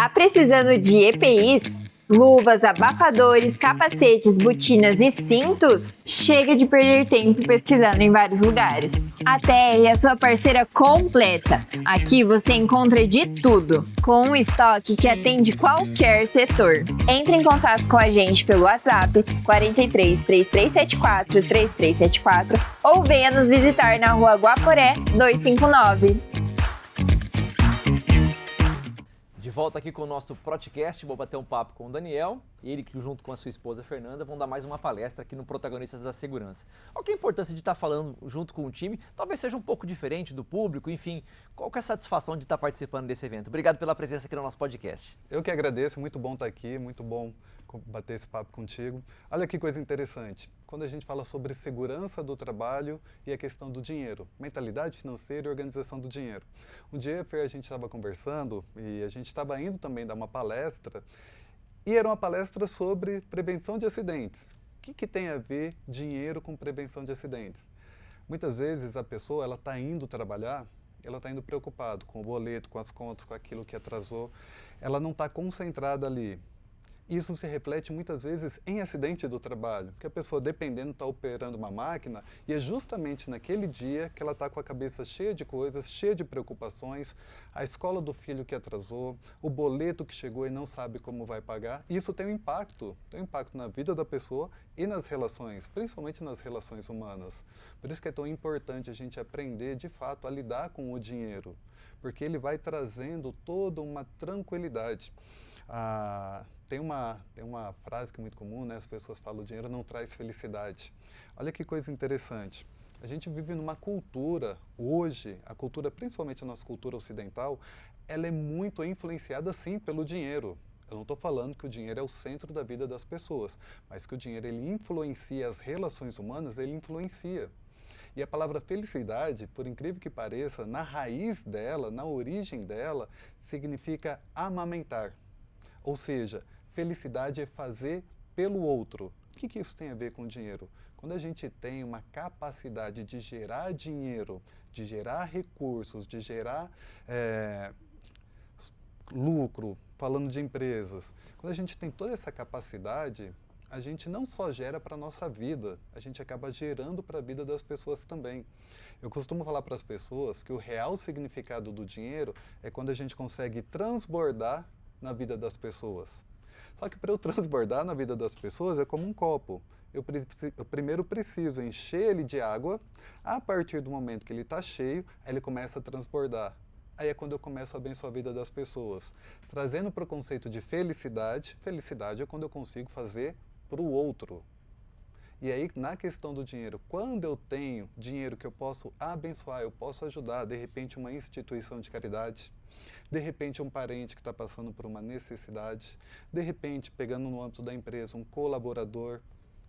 Tá precisando de EPIs? Luvas, abafadores, capacetes, botinas e cintos? Chega de perder tempo pesquisando em vários lugares. A TR é a sua parceira completa. Aqui você encontra de tudo, com um estoque que atende qualquer setor. Entre em contato com a gente pelo WhatsApp 43 3374 3374 ou venha nos visitar na Rua Guaporé 259. De volta aqui com o nosso podcast, vou bater um papo com o Daniel e ele, junto com a sua esposa Fernanda, vão dar mais uma palestra aqui no Protagonistas da Segurança. Qual que é a importância de estar falando junto com o time? Talvez seja um pouco diferente do público, enfim, qual que é a satisfação de estar participando desse evento? Obrigado pela presença aqui no nosso podcast. Eu que agradeço, muito bom estar aqui, muito bom bater esse papo contigo. Olha que coisa interessante, quando a gente fala sobre segurança do trabalho e a questão do dinheiro, mentalidade financeira e organização do dinheiro. Um dia, Fer, a gente estava conversando e a gente estava indo também dar uma palestra e era uma palestra sobre prevenção de acidentes. O que tem a ver dinheiro com prevenção de acidentes? Muitas vezes a pessoa ela está indo trabalhar, ela está indo preocupado com o boleto, com as contas, com aquilo que atrasou, ela não está concentrada ali. Isso se reflete muitas vezes em acidente do trabalho, porque a pessoa, dependendo, está operando uma máquina e é justamente naquele dia que ela está com a cabeça cheia de coisas, cheia de preocupações, a escola do filho que atrasou, o boleto que chegou e não sabe como vai pagar. E isso tem um impacto na vida da pessoa e nas relações, principalmente nas relações humanas. Por isso que é tão importante a gente aprender, de fato, a lidar com o dinheiro, porque ele vai trazendo toda uma tranquilidade. Tem uma frase que é muito comum, né? As pessoas falam, o dinheiro não traz felicidade. Olha que coisa interessante. A gente vive numa cultura, hoje, a cultura, principalmente a nossa cultura ocidental, ela é muito influenciada, sim, pelo dinheiro. Eu não estou falando que o dinheiro é o centro da vida das pessoas, mas que o dinheiro ele influencia as relações humanas, ele influencia. E a palavra felicidade, por incrível que pareça, na raiz dela, na origem dela, significa amamentar. Ou seja, felicidade é fazer pelo outro. O que isso tem a ver com dinheiro? Quando a gente tem uma capacidade de gerar dinheiro, de gerar recursos, de gerar lucro, falando de empresas, quando a gente tem toda essa capacidade, a gente não só gera para a nossa vida, a gente acaba gerando para a vida das pessoas também. Eu costumo falar para as pessoas que o real significado do dinheiro é quando a gente consegue transbordar na vida das pessoas. Só que para eu transbordar na vida das pessoas é como um copo. Eu primeiro preciso encher ele de água, a partir do momento que ele está cheio, ele começa a transbordar. Aí é quando eu começo a abençoar a vida das pessoas. Trazendo para o conceito de felicidade, felicidade é quando eu consigo fazer para o outro. E aí, na questão do dinheiro, quando eu tenho dinheiro que eu posso abençoar, eu posso ajudar, de repente, uma instituição de caridade, de repente, um parente que está passando por uma necessidade, de repente, pegando no âmbito da empresa, um colaborador,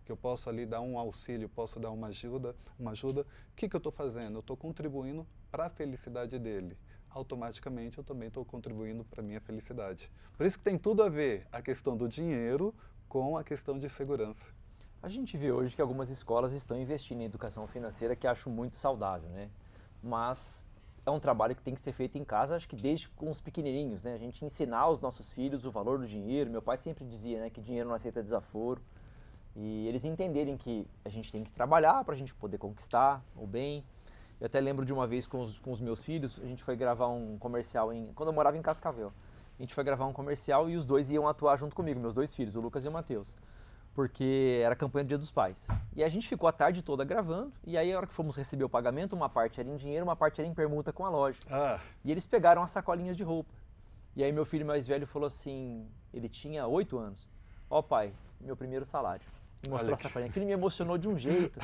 que eu posso ali dar um auxílio, posso dar uma ajuda, o que eu estou fazendo? Eu estou contribuindo para a felicidade dele. Automaticamente, eu também estou contribuindo para a minha felicidade. Por isso que tem tudo a ver a questão do dinheiro com a questão de segurança. A gente vê hoje que algumas escolas estão investindo em educação financeira, que acho muito saudável, né? Mas é um trabalho que tem que ser feito em casa, acho que desde com os pequenininhos, né? A gente ensinar aos nossos filhos o valor do dinheiro. Meu pai sempre dizia, né, que dinheiro não aceita desaforo. E eles entenderem que a gente tem que trabalhar para a gente poder conquistar o bem. Eu até lembro de uma vez com os meus filhos, a gente foi gravar um comercial quando eu morava em Cascavel. A gente foi gravar um comercial e os dois iam atuar junto comigo, meus dois filhos, o Lucas e o Matheus. Porque era a campanha do Dia dos Pais. E a gente ficou a tarde toda gravando, e aí a hora que fomos receber o pagamento, uma parte era em dinheiro, uma parte era em permuta com a loja. E eles pegaram as sacolinhas de roupa. E aí meu filho mais velho falou assim, ele tinha 8 anos, ó pai, meu primeiro salário. E mostrou a sacolinha. Aquilo me emocionou de um jeito,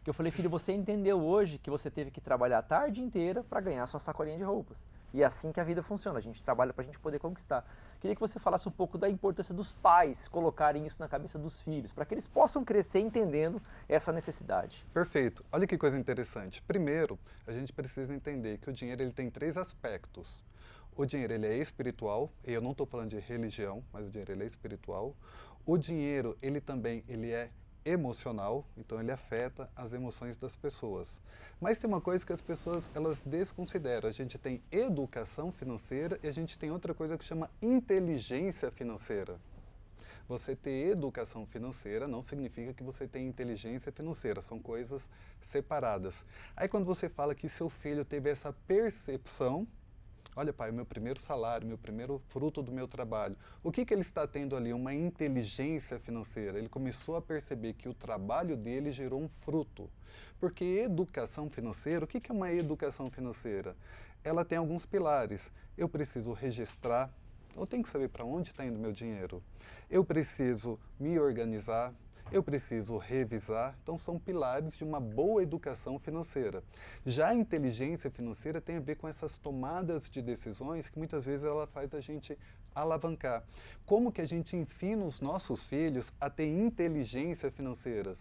que eu falei, filho, você entendeu hoje que você teve que trabalhar a tarde inteira para ganhar sua sacolinha de roupas. E é assim que a vida funciona, a gente trabalha para a gente poder conquistar. Queria que você falasse um pouco da importância dos pais colocarem isso na cabeça dos filhos, para que eles possam crescer entendendo essa necessidade. Perfeito. Olha que coisa interessante. Primeiro, a gente precisa entender que o dinheiro ele tem 3 aspectos. O dinheiro ele é espiritual, e eu não estou falando de religião, mas o dinheiro ele é espiritual. O dinheiro ele também ele é emocional, então ele afeta as emoções das pessoas. Mas tem uma coisa que as pessoas elas desconsideram. A gente tem educação financeira e a gente tem outra coisa que chama inteligência financeira. Você ter educação financeira não significa que você tem inteligência financeira, são coisas separadas. Aí quando você fala que seu filho teve essa percepção, olha pai, o meu primeiro salário, meu primeiro fruto do meu trabalho, o que ele está tendo ali? Uma inteligência financeira. Ele começou a perceber que o trabalho dele gerou um fruto. Porque educação financeira, o que é uma educação financeira? Ela tem alguns pilares. Eu preciso registrar, eu tenho que saber para onde está indo meu dinheiro. Eu preciso me organizar, eu preciso revisar. Então, são pilares de uma boa educação financeira. Já a inteligência financeira tem a ver com essas tomadas de decisões que muitas vezes ela faz a gente alavancar. Como que a gente ensina os nossos filhos a ter inteligência financeira?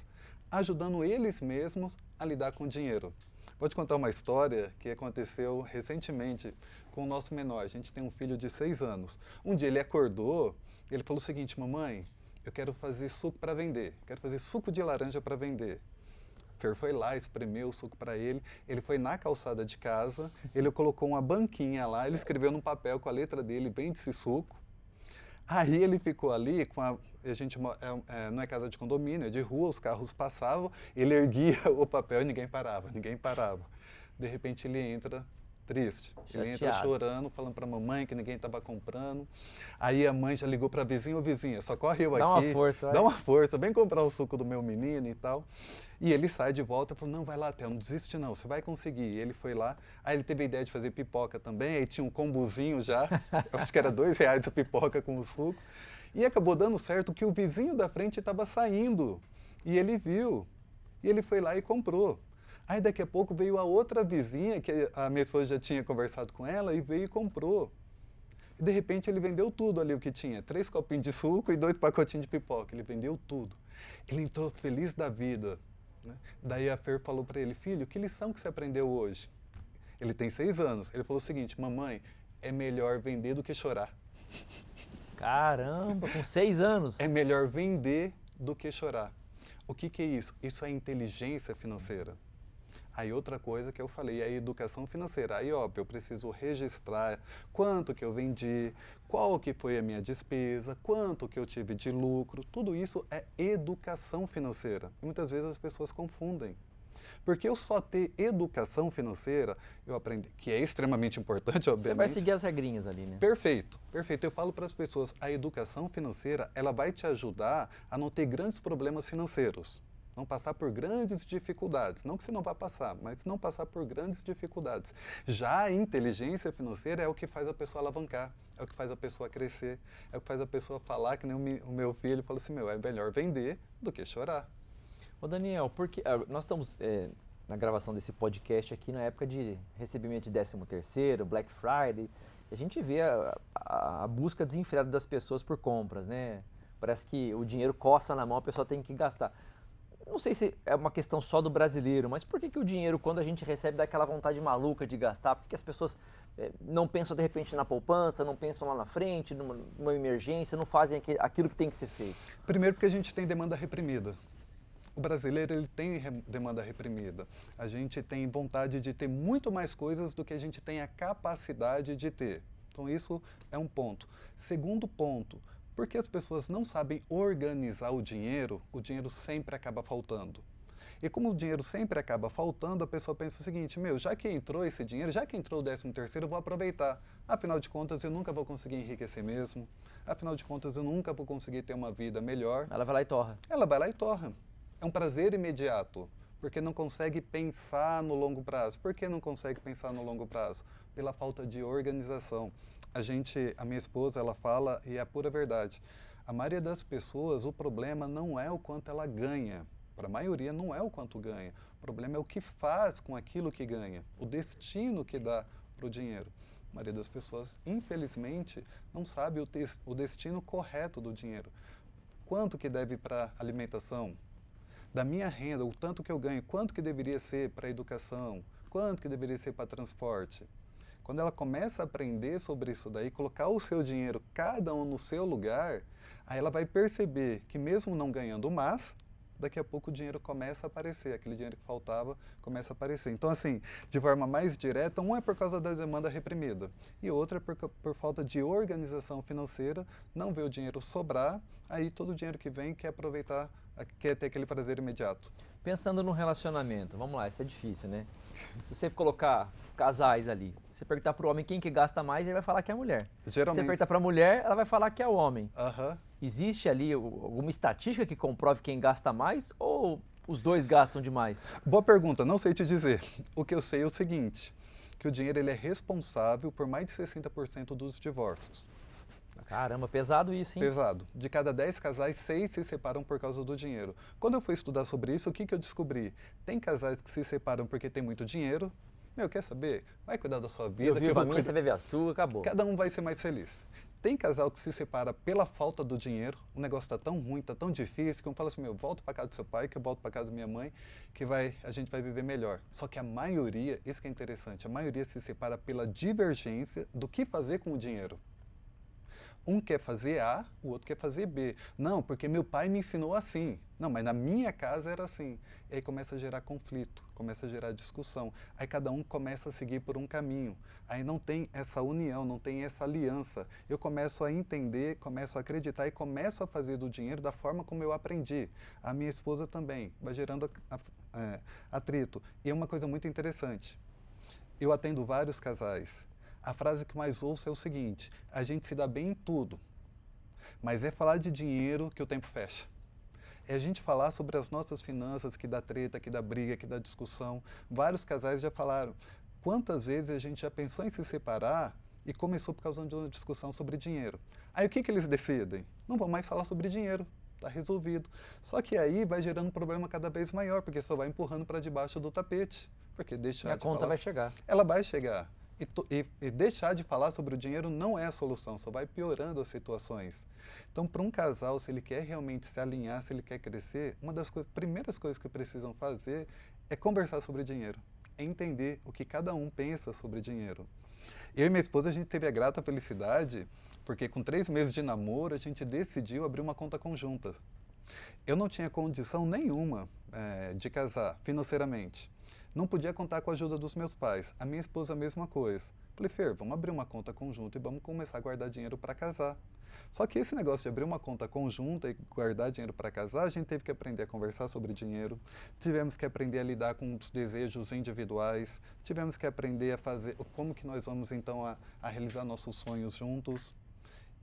Ajudando eles mesmos a lidar com o dinheiro. Vou te contar uma história que aconteceu recentemente com o nosso menor. A gente tem um filho de 6 anos. Um dia ele acordou e ele falou o seguinte: mamãe, eu quero fazer suco para vender, quero fazer suco de laranja para vender. Fer foi lá, espremeu o suco para ele, ele foi na calçada de casa, ele colocou uma banquinha lá, ele escreveu num papel com a letra dele, vende esse suco. Aí ele ficou ali, a gente não é casa de condomínio, é de rua, os carros passavam, ele erguia o papel e ninguém parava, ninguém parava. De repente ele entra triste, ele entra chorando, falando para a mamãe que ninguém estava comprando. Aí a mãe já ligou para a vizinha: ô vizinha, socorre eu aqui, dá uma força, dá uma força, vem comprar o suco do meu menino e tal. E ele sai de volta e falou: não, vai lá, Theo, não desiste não, você vai conseguir. E ele foi lá, aí ele teve a ideia de fazer pipoca também, aí tinha um combozinho já, eu acho que era R$2 a pipoca com o suco. E acabou dando certo que o vizinho da frente estava saindo, e ele viu, e ele foi lá e comprou. Aí daqui a pouco veio a outra vizinha, que a minha esposa já tinha conversado com ela, e veio e comprou. E de repente ele vendeu tudo ali o que tinha, 3 copinhos de suco e 2 pacotinhos de pipoca, ele vendeu tudo. Ele entrou feliz da vida. Daí a Fer falou para ele: filho, que lição que você aprendeu hoje? Ele tem 6 anos. Ele falou o seguinte: mamãe, é melhor vender do que chorar. Caramba, com 6 anos. É melhor vender do que chorar. O que é isso? Isso é inteligência financeira. Aí outra coisa que eu falei é a educação financeira. Aí, óbvio, eu preciso registrar quanto que eu vendi, qual que foi a minha despesa, quanto que eu tive de lucro. Tudo isso é educação financeira. E muitas vezes as pessoas confundem. Porque eu só ter educação financeira, eu aprendi, que é extremamente importante, obviamente. Você vai seguir as regrinhas ali, né? Perfeito, perfeito. Eu falo para as pessoas, a educação financeira, ela vai te ajudar a não ter grandes problemas financeiros. Não passar por grandes dificuldades. Não que você não vá passar, mas não passar por grandes dificuldades. Já a inteligência financeira é o que faz a pessoa alavancar, é o que faz a pessoa crescer, é o que faz a pessoa falar, que nem o meu filho fala assim: é melhor vender do que chorar. Ô Daniel, porque nós estamos na gravação desse podcast aqui na época de recebimento de 13º, Black Friday, e a gente vê a busca desenfreada das pessoas por compras, né? Parece que o dinheiro coça na mão, a pessoa tem que gastar. Não sei se é uma questão só do brasileiro, mas por que o dinheiro, quando a gente recebe, dá aquela vontade maluca de gastar? Por que as pessoas não pensam de repente na poupança, não pensam lá na frente, numa emergência, não fazem aquilo que tem que ser feito? Primeiro porque a gente tem demanda reprimida. O brasileiro ele tem demanda reprimida. A gente tem vontade de ter muito mais coisas do que a gente tem a capacidade de ter. Então isso é um ponto. Segundo ponto, porque as pessoas não sabem organizar o dinheiro sempre acaba faltando. E como o dinheiro sempre acaba faltando, a pessoa pensa o seguinte: já que entrou esse dinheiro, já que entrou o 13º, eu vou aproveitar. Afinal de contas, eu nunca vou conseguir enriquecer mesmo. Afinal de contas, eu nunca vou conseguir ter uma vida melhor. Ela vai lá e torra. Ela vai lá e torra. É um prazer imediato, porque não consegue pensar no longo prazo. Por que não consegue pensar no longo prazo? Pela falta de organização. A minha esposa, ela fala, e é a pura verdade, a maioria das pessoas, o problema não é o quanto ela ganha. Para a maioria não é o quanto ganha. O problema é o que faz com aquilo que ganha, o destino que dá para o dinheiro. A maioria das pessoas, infelizmente, não sabe o destino correto do dinheiro. Quanto que deve para alimentação? Da minha renda, o tanto que eu ganho, quanto que deveria ser para educação? Quanto que deveria ser para transporte? Quando ela começa a aprender sobre isso daí, colocar o seu dinheiro, cada um no seu lugar, aí ela vai perceber que mesmo não ganhando mais, daqui a pouco o dinheiro começa a aparecer, aquele dinheiro que faltava começa a aparecer. Então, assim, de forma mais direta, um é por causa da demanda reprimida e outro é por falta de organização financeira, não vê o dinheiro sobrar, aí todo o dinheiro que vem quer aproveitar, quer ter aquele prazer imediato. Pensando no relacionamento, vamos lá, isso é difícil, né? Se você colocar casais ali, você perguntar pro homem quem que gasta mais, ele vai falar que é a mulher. Se você Geralmente. perguntar pra mulher, ela vai falar que é o homem. Aham. Existe ali alguma estatística que comprove quem gasta mais ou os dois gastam demais? Boa pergunta, não sei te dizer. O que eu sei é o seguinte, que o dinheiro ele é responsável por mais de 60% dos divórcios. Caramba, pesado isso, hein? Pesado. De cada 10 casais, 6 se separam por causa do dinheiro. Quando eu fui estudar sobre isso, o que eu descobri? Tem casais que se separam porque tem muito dinheiro. Meu, quer saber? Vai cuidar da sua vida. Eu que vivo vou a minha, cuidar. você bebe a sua, acabou. Cada um vai ser mais feliz. Tem casal que se separa pela falta do dinheiro, o negócio está tão ruim, está tão difícil, que um fala assim, meu, volta para casa do seu pai, que eu volto para casa da minha mãe, que a gente vai viver melhor. Só que a maioria, isso que é interessante, a maioria se separa pela divergência do que fazer com o dinheiro. Um quer fazer A, o outro quer fazer B. Não, porque meu pai me ensinou assim. Não, mas na minha casa era assim. E aí começa a gerar conflito, começa a gerar discussão. Aí cada um começa a seguir por um caminho. Aí não tem essa união, não tem essa aliança. Eu começo a entender, começo a acreditar e começo a fazer do dinheiro da forma como eu aprendi. A minha esposa também, vai gerando atrito. E é uma coisa muito interessante. Eu atendo vários casais. A frase que mais ouço é o seguinte, a gente se dá bem em tudo, mas é falar de dinheiro que o tempo fecha. É a gente falar sobre as nossas finanças que dá treta, que dá briga, que dá discussão. Vários casais já falaram, quantas vezes a gente já pensou em se separar e começou por causa de uma discussão sobre dinheiro. Aí o que eles decidem? Não vão mais falar sobre dinheiro, está resolvido. Só que aí vai gerando um problema cada vez maior, porque só vai empurrando para debaixo do tapete. Porque deixar E a de conta falar, vai chegar. ela vai chegar. E deixar de falar sobre o dinheiro não é a solução, só vai piorando as situações. Então, para um casal, se ele quer realmente se alinhar, se ele quer crescer, uma das primeiras coisas que precisam fazer é conversar sobre dinheiro, é entender o que cada um pensa sobre dinheiro. Eu e minha esposa, a gente teve a grata felicidade, porque com 3 meses de namoro, a gente decidiu abrir uma conta conjunta. Eu não tinha condição nenhuma de casar financeiramente. Não podia contar com a ajuda dos meus pais. A minha esposa, a mesma coisa. Falei, Fer, vamos abrir uma conta conjunta e vamos começar a guardar dinheiro para casar. Só que esse negócio de abrir uma conta conjunta e guardar dinheiro para casar, a gente teve que aprender a conversar sobre dinheiro, tivemos que aprender a lidar com os desejos individuais, tivemos que aprender a fazer como que nós vamos então a realizar nossos sonhos juntos.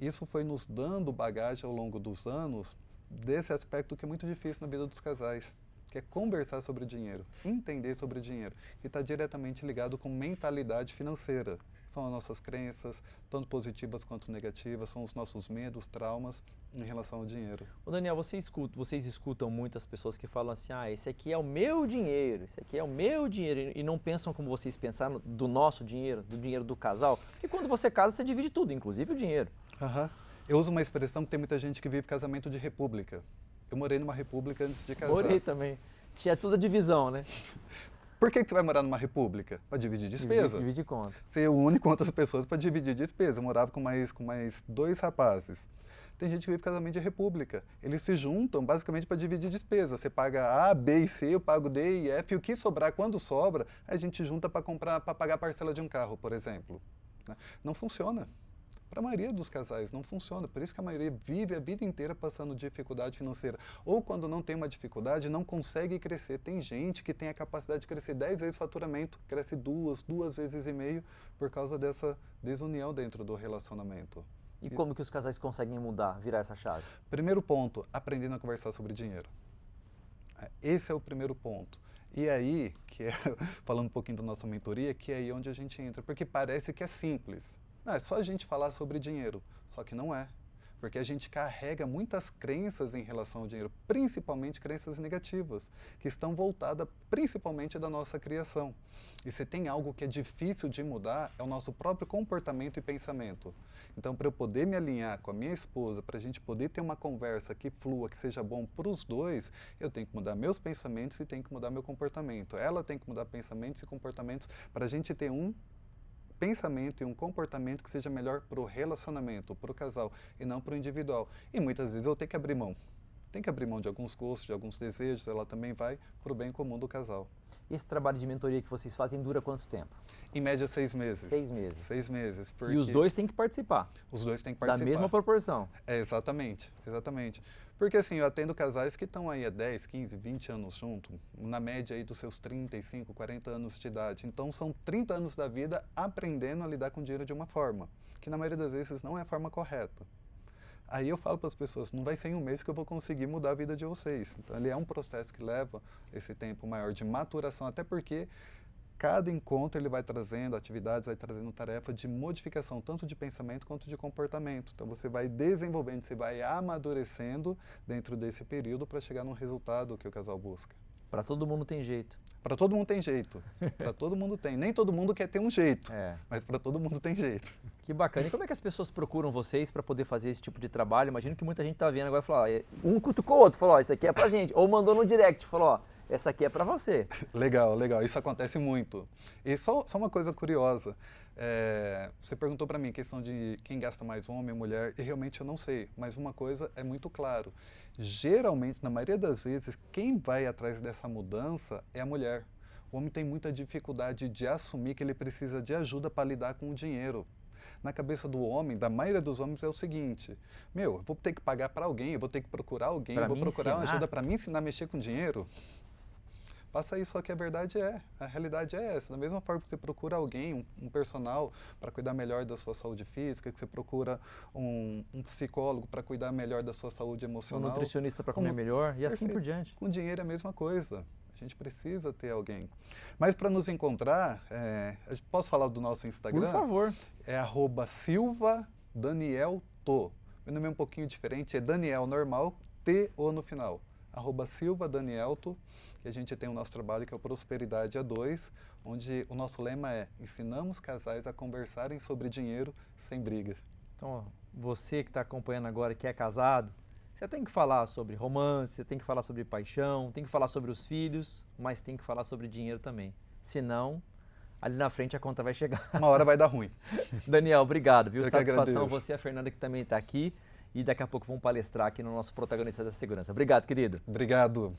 Isso foi nos dando bagagem ao longo dos anos desse aspecto que é muito difícil na vida dos casais, que é conversar sobre o dinheiro, entender sobre o dinheiro, que está diretamente ligado com mentalidade financeira. São as nossas crenças, tanto positivas quanto negativas, são os nossos medos, traumas em relação ao dinheiro. Ô Daniel, vocês escutam muitas pessoas que falam assim, esse aqui é o meu dinheiro, esse aqui é o meu dinheiro, e não pensam como vocês pensaram do nosso dinheiro, do dinheiro do casal, porque quando você casa, você divide tudo, inclusive o dinheiro. Aham. Eu uso uma expressão que tem muita gente que vive casamento de república. Eu morei numa república antes de casar. Morei também. Tinha tudo a divisão, né? Por que você vai morar numa república? Para dividir despesa. Dividir conta. Ser une com outras pessoas para dividir despesa. Eu morava com mais 2 rapazes. Tem gente que vive casamento de república. Eles se juntam basicamente para dividir despesa. Você paga A, B e C, eu pago D e F. E o que sobrar, quando sobra, a gente junta para pagar a parcela de um carro, por exemplo. Não funciona. Para a maioria dos casais não funciona, por isso que a maioria vive a vida inteira passando dificuldade financeira. Ou quando não tem uma dificuldade, não consegue crescer. Tem gente que tem a capacidade de crescer 10 vezes o faturamento, cresce 2 vezes e meio por causa dessa desunião dentro do relacionamento. E como que os casais conseguem mudar, virar essa chave? Primeiro ponto, aprendendo a conversar sobre dinheiro. Esse é o primeiro ponto. E aí, falando um pouquinho da nossa mentoria, que é aí onde a gente entra, porque parece que é simples. Não, é só a gente falar sobre dinheiro, só que não é. Porque a gente carrega muitas crenças em relação ao dinheiro, principalmente crenças negativas, que estão voltadas principalmente da nossa criação. E se tem algo que é difícil de mudar, é o nosso próprio comportamento e pensamento. Então, para eu poder me alinhar com a minha esposa, para a gente poder ter uma conversa que flua, que seja bom para os dois, eu tenho que mudar meus pensamentos e tenho que mudar meu comportamento. Ela tem que mudar pensamentos e comportamentos para a gente ter um pensamento e um comportamento que seja melhor para o relacionamento, para o casal, e não para o individual. E muitas vezes eu tenho que abrir mão. tem que abrir mão de alguns gostos, de alguns desejos, ela também vai para o bem comum do casal. Esse trabalho de mentoria que vocês fazem dura quanto tempo? Em média, 6 meses. 6 meses. 6 meses. E os dois têm que participar? Os dois têm que participar. Da mesma proporção? Exatamente, exatamente. Porque assim, eu atendo casais que estão aí há 10, 15, 20 anos junto, na média aí dos seus 35, 40 anos de idade. Então são 30 anos da vida aprendendo a lidar com o dinheiro de uma forma, que na maioria das vezes não é a forma correta. Aí eu falo para as pessoas, não vai ser em um mês que eu vou conseguir mudar a vida de vocês. Então ele é um processo que leva esse tempo maior de maturação, até porque cada encontro ele vai trazendo atividades, vai trazendo tarefa de modificação, tanto de pensamento quanto de comportamento. Então você vai desenvolvendo, você vai amadurecendo dentro desse período para chegar num resultado que o casal busca. Para todo mundo tem jeito. Para todo mundo tem jeito. Para todo mundo tem. Nem todo mundo quer ter um jeito, É. mas para todo mundo tem jeito. Que bacana. E como é que as pessoas procuram vocês para poder fazer esse tipo de trabalho? Imagino que muita gente tá vendo agora e falou, ó, um cutucou o outro, falou, ó, isso aqui é pra gente. Ou mandou no direct, falou, ó, essa aqui é para você. Legal, legal. Isso acontece muito. E só uma coisa curiosa. Você perguntou para mim a questão de quem gasta mais, homem ou mulher, e realmente eu não sei. Mas uma coisa é muito claro. Geralmente, na maioria das vezes, quem vai atrás dessa mudança é a mulher. O homem tem muita dificuldade de assumir que ele precisa de ajuda para lidar com o dinheiro. Na cabeça do homem, da maioria dos homens, é o seguinte: eu vou ter que pagar para alguém, eu vou ter que procurar alguém, eu vou procurar uma ajuda para me ensinar a mexer com dinheiro. Passa isso, só que a verdade a realidade é essa. Da mesma forma que você procura alguém, um personal, para cuidar melhor da sua saúde física, que você procura um psicólogo para cuidar melhor da sua saúde emocional. Um nutricionista para comer melhor e assim por diante. Com dinheiro é a mesma coisa. A gente precisa ter alguém. Mas para nos encontrar, posso falar do nosso Instagram? Por favor. É @SilvaDanielTo. Meu nome é um pouquinho diferente, é Daniel normal, T-O no final. @SilvaDanielTo. E a gente tem o nosso trabalho que é o Prosperidade A2, onde o nosso lema é: ensinamos casais a conversarem sobre dinheiro sem briga. Então, ó, você que está acompanhando agora, que é casado, você tem que falar sobre romance, você tem que falar sobre paixão, tem que falar sobre os filhos, mas tem que falar sobre dinheiro também. Senão, ali na frente a conta vai chegar. Uma hora vai dar ruim. Daniel, obrigado, viu? Eu que Satisfação, agradeço. você e a Fernanda que também está aqui. E daqui a pouco vamos palestrar aqui no nosso Protagonista da Segurança. Obrigado, querido. Obrigado.